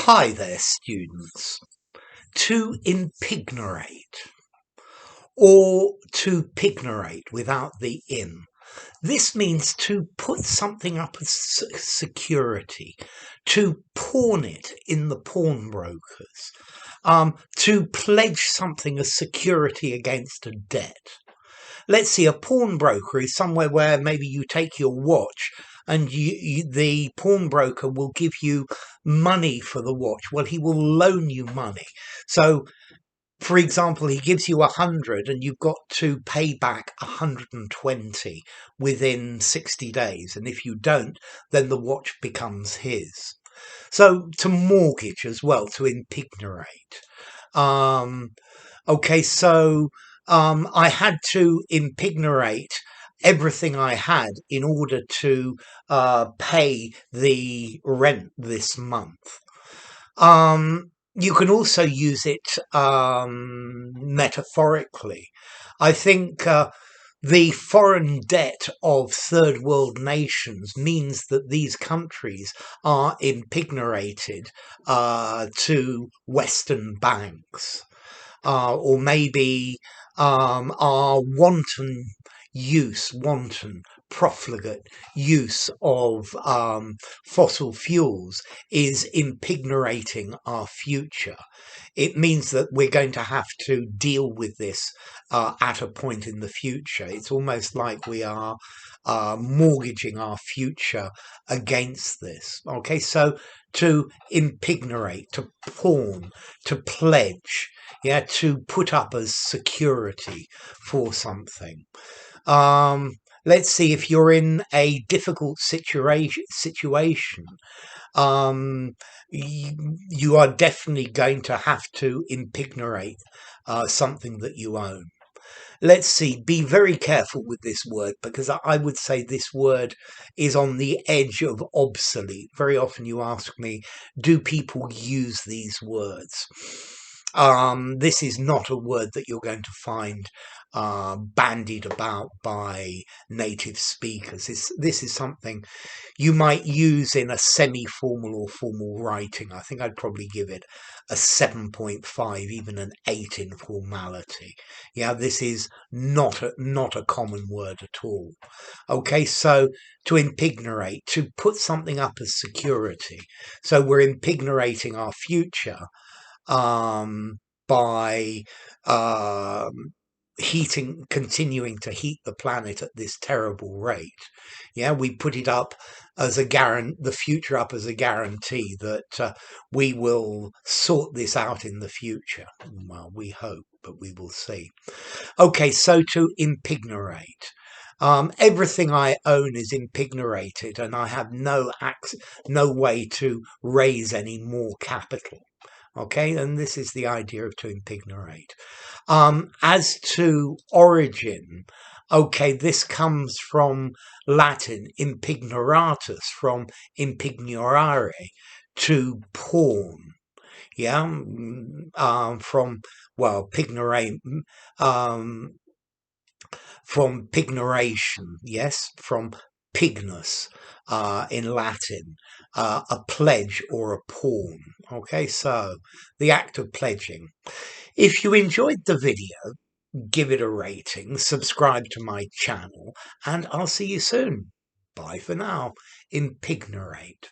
Hi there, students. To impignorate or to pignorate without the in. This means to put something up as security, to pawn it in the pawnbrokers, to pledge something as security against a debt. Let's see, a pawnbroker is somewhere where maybe you take your watch and the pawnbroker will give you money for the watch. Well, he will loan you money. So, for example, he gives you 100 and you've got to pay back 120 within 60 days. And if you don't, then the watch becomes his. So to mortgage as well, to impignorate. Okay, so I had to impignorate everything I had in order to pay the rent this month. You can also use it metaphorically. I think the foreign debt of third world nations means that these countries are impignorated to Western banks. Or maybe our wanton profligate use of fossil fuels is impignorating our future. It means that we're going to have to deal with this at a point in the future. It's almost like we are mortgaging our future against this. Okay, so to impignorate, to pawn, to pledge, to put up as security for something. Let's see, if you're in a difficult situation, you are definitely going to have to impignorate something that you own. Let's see, be very careful with this word, because I would say this word is on the edge of obsolete. Very often you ask me, do people use these words? This is not a word that you're going to find bandied about by native speakers. This is something you might use in a semi-formal or formal writing. I think I'd probably give it a 7.5, even an 8 in formality. Yeah, this is not a common word at all. Okay, so to impignorate, to put something up as security. So we're impignorating our future by continuing to heat the planet at this terrible rate. Yeah, we put it up as the future up as a guarantee that we will sort this out in the future. Well, we hope, but we will see. Okay, so to impignorate. Everything I own is impignorated, and I have no way to raise any more capital. Okay, and this is the idea of to impignorate. As to origin, okay, this comes from Latin impignoratus, from impignorare, to pawn. Yeah, from pignorate, from pignoration. Yes, from pignus in Latin, a pledge or a pawn. Okay, so the act of pledging. If you enjoyed the video, give it a rating, subscribe to my channel, and I'll see you soon. Bye for now. Impignorate.